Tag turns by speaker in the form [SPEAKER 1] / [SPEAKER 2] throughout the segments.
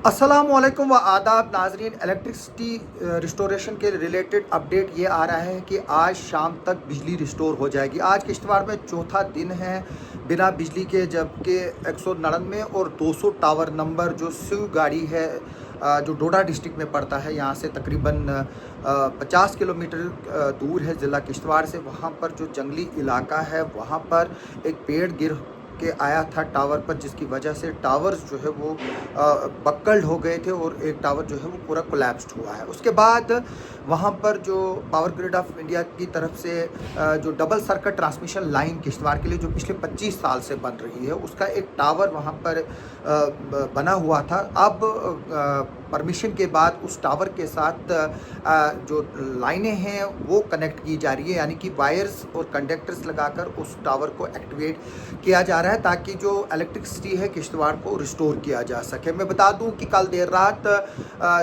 [SPEAKER 1] अस्सलामुअलैकुम व आदाब नाजरीन। इलेक्ट्रिसिटी रिस्टोरेशन के रिलेटेड अपडेट ये आ रहा है कि आज शाम तक बिजली रिस्टोर हो जाएगी। आज किश्तवाड़ में चौथा दिन है बिना बिजली के, जबकि 199 और 200 टावर नंबर जो सिव गाड़ी है जो डोडा डिस्ट्रिक्ट में पड़ता है, यहाँ से तकरीबन 50 किलोमीटर दूर है ज़िला किश्तवाड़ से। वहाँ पर जो जंगली इलाका है वहाँ पर एक पेड़ गिर के आया था टावर पर, जिसकी वजह से टावर्स जो है वो बक्कल्ड हो गए थे और एक टावर जो है वो पूरा कोलैप्स्ड हुआ है। उसके बाद वहाँ पर जो पावर ग्रिड ऑफ इंडिया की तरफ से जो double circuit transmission line Kishtwar के लिए जो पिछले 25 साल से बन रही है, उसका एक टावर वहाँ पर बना हुआ था। अब परमिशन के बाद उस टावर के साथ जो लाइनें हैं वो कनेक्ट की जा रही है, यानी कि वायर्स और कंडक्टर्स लगाकर उस टावर को एक्टिवेट किया जा रहा है ताकि जो इलेक्ट्रिसिटी है किश्तवाड़ को रिस्टोर किया जा सके। मैं बता दूं कि कल देर रात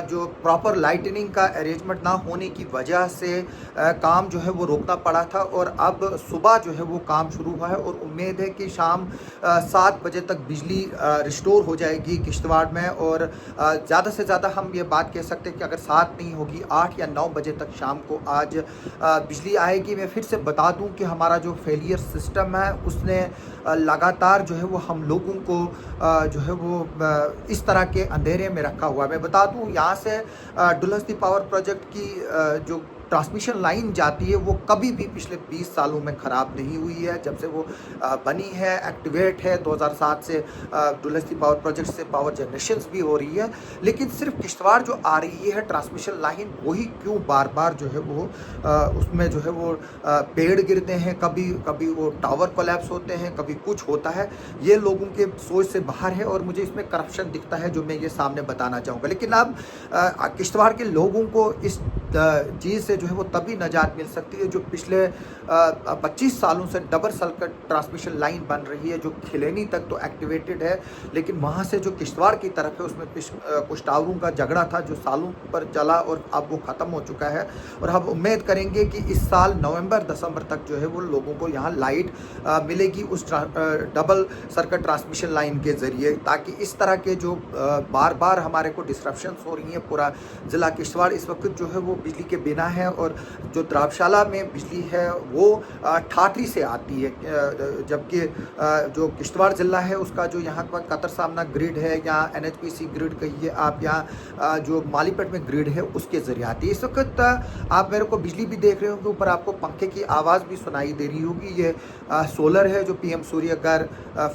[SPEAKER 1] जो प्रॉपर लाइटनिंग का अरेंजमेंट ना होने की वजह से काम जो है वो रोकना पड़ा था और अब सुबह जो है वो काम शुरू हुआ है और उम्मीद है कि शाम 7 बजे तक बिजली रिस्टोर हो जाएगी किश्तवाड़ में। और ज़्यादा से ज़्यादा हम ये बात कह सकते हैं कि अगर 7 नहीं होगी 8 या 9 बजे तक शाम को आज बिजली आएगी। मैं फिर से बता दूं कि हमारा जो फेलियर सिस्टम है उसने लगातार जो है वो हम लोगों को जो है वो इस तरह के अंधेरे में रखा हुआ है। मैं बता दूं यहाँ से डुलहसती पावर प्रोजेक्ट की जो ट्रांसमिशन लाइन जाती है वो कभी भी पिछले 20 सालों में ख़राब नहीं हुई है। जब से वो बनी है, एक्टिवेट है 2007 से, डुलहसती पावर प्रोजेक्ट से पावर जनरेशन भी हो रही है, लेकिन सिर्फ किश्तवाड़ जो आ रही है ट्रांसमिशन लाइन वही क्यों बार बार जो है वो उसमें जो है वो पेड़ गिरते हैं, कभी कभी वो टावर कोलैप्स होते हैं, कभी कुछ होता है। ये लोगों के सोच से बाहर है और मुझे इसमें करप्शन दिखता है जो मैं ये सामने बताना चाहूँगा। लेकिन अब किश्तवाड़ के लोगों को इस चीज़ से जो है वो तभी निजात मिल सकती है जो पिछले 25 सालों से डबल सर्किट ट्रांसमिशन लाइन बन रही है, जो खिलेनी तक तो एक्टिवेटेड है, लेकिन वहाँ से जो किश्तवाड़ की तरफ है उसमें कुछ टावरों का झगड़ा था जो सालों पर चला और अब वो ख़त्म हो चुका है। और हम उम्मीद करेंगे कि इस साल नवंबर दिसंबर तक जो है वो लोगों को यहाँ लाइट मिलेगी उस डबल सर्किट ट्रांसमिशन लाइन के ज़रिए, ताकि इस तरह के जो बार बार हमारे को डिस्ट्रप्शंस हो रही हैं। पूरा ज़िला किश्तवाड़ इस वक्त जो है वो बिजली के बिना है और जो द्राबशाला में बिजली है वो ठाठरी से आती है, जबकि जो किश्तवाड़ ज़िला है उसका जो यहाँ का कतर सामना ग्रिड है या NHPC ग्रिड कहिए आप, यहाँ जो मालीपेट में ग्रिड है उसके ज़रिए आती है। इस वक्त आप मेरे को बिजली भी देख रहे होंगे, ऊपर आपको पंखे की आवाज़ भी सुनाई दे रही होगी। ये सोलर है जो PM सूर्य घर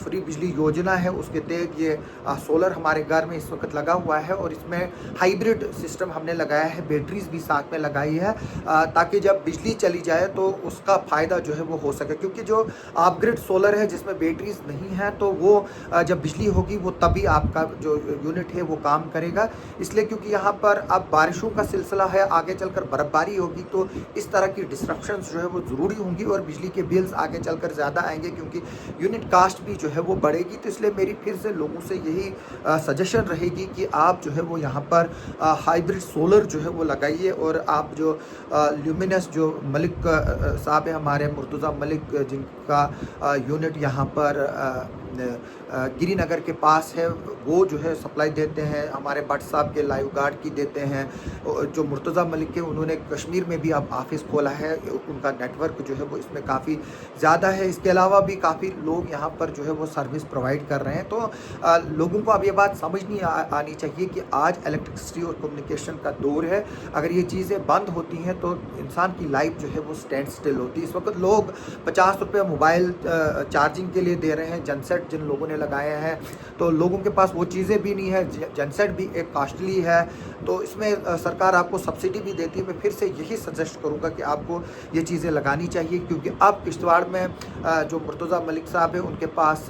[SPEAKER 1] फ्री बिजली योजना है उसके तहत ये सोलर हमारे घर में इस वक्त लगा हुआ है और इसमें हाइब्रिड सिस्टम हमने लगाया है, बैटरीज भी साथ में लगाई है ताकि जब बिजली चली जाए तो उसका फ़ायदा जो है वो हो सके। क्योंकि जो अपग्रेड सोलर है जिसमें बैटरीज नहीं है तो वो जब बिजली होगी वो तभी आपका जो यूनिट है वो काम करेगा। इसलिए क्योंकि यहाँ पर अब बारिशों का सिलसिला है, आगे चलकर बर्फ़बारी होगी तो इस तरह की डिस्ट्रप्शंस जो है वो ज़रूरी होंगी और बिजली के बिल्स आगे चलकर ज़्यादा आएंगे क्योंकि यूनिट कास्ट भी जो है वो बढ़ेगी। तो इसलिए मेरी फिर से लोगों से यही सजेशन रहेगी कि आप जो है वो यहाँ पर हाइब्रिड सोलर जो है वो लगाइए और आप जो ल्यूमिनस जो मलिक साहब है हमारे, मुर्तज़ा मलिक, जिनका यूनिट यहाँ पर गिरी नगर के पास है, वो जो है सप्लाई देते हैं, हमारे भट्ट साहब के लाइव गार्ड की देते हैं। जो मुर्तज़ा मलिक के उन्होंने कश्मीर में भी अब ऑफिस खोला है, उनका नेटवर्क जो है वो इसमें काफ़ी ज़्यादा है। इसके अलावा भी काफ़ी लोग यहाँ पर जो है वो सर्विस प्रोवाइड कर रहे हैं। तो लोगों को अब ये बात समझ नहीं आनी चाहिए कि आज इलेक्ट्रिसिटी और कम्युनिकेशन का दौर है। अगर ये चीज़ें बंद होती हैं तो इंसान की लाइफ जो है वो स्टैंड स्टिल होती है। इस वक्त लोग 50 रुपये मोबाइल चार्जिंग के लिए दे रहे हैं, जनसेट जिन लोगों ने लगाए हैं, तो लोगों के पास वो चीज़ें भी नहीं है, जनसेट भी एक कॉस्टली है, तो इसमें सरकार आपको सब्सिडी भी देती है। मैं फिर से यही सजेस्ट करूँगा कि आपको ये चीज़ें लगानी चाहिए क्योंकि अब किश्तवाड़ में जो मुर्तज़ा मलिक साहब है उनके पास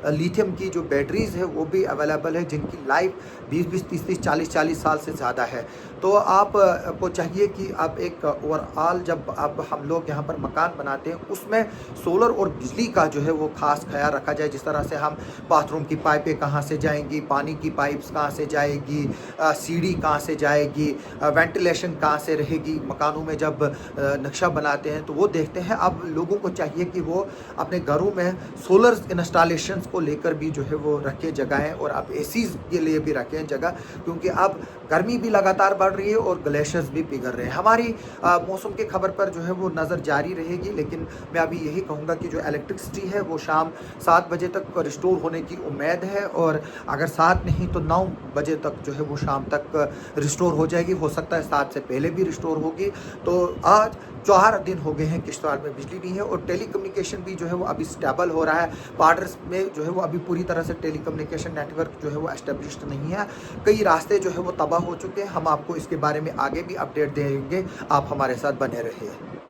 [SPEAKER 1] लिथियम की जो बैटरीज़ है वो भी अवेलेबल है जिनकी लाइफ 20-20, 30-30, 40-40 साल से ज़्यादा है। तो आप को चाहिए कि आप एक ओवरऑल जब अब हम लोग यहाँ पर मकान बनाते हैं उसमें सोलर और बिजली का जो है वो ख़ास ख्याल रखा जाए। जिस तरह तरह से हम बाथरूम की पाइपें कहाँ से जाएंगी, पानी की पाइप्स कहाँ से जाएगी, सीढ़ी कहाँ से जाएगी, वेंटिलेशन कहाँ से रहेगी। मकानों में जब नक्शा बनाते हैं तो वो देखते हैं। अब लोगों को चाहिए कि वो अपने घरों में सोलर इंस्टॉलेशंस को लेकर भी जो है वो रखें जगहें, और अब एसीज के लिए भी रखें जगह, क्योंकि अब गर्मी भी लगातार बढ़ रही है और ग्लेशियर्स भी पिघल रहे हैं। हमारी मौसम की खबर पर जो है वो नज़र जारी रहेगी, लेकिन मैं अभी यही कहूँगा कि जो इलेक्ट्रिसिटी है वो शाम 7 बजे तक रिस्टोर होने की उम्मीद है, और अगर 7 नहीं तो 9 बजे तक जो है वो शाम तक रिस्टोर हो जाएगी। हो सकता है 7 से पहले भी रिस्टोर होगी। तो आज 4 दिन हो गए हैं किश्तवाड़ में बिजली नहीं है, और टेलीकम्युनिकेशन भी जो है वो अभी स्टेबल हो रहा है। बॉर्डर्स में जो है वो अभी पूरी तरह से टेलीकम्युनिकेशन नेटवर्क जो है वो एस्टेब्लिश्ड नहीं है। कई रास्ते जो है वो तबाह हो चुके हैं। हम आपको इसके बारे में आगे भी अपडेट देंगे, आप हमारे साथ बने रहिए।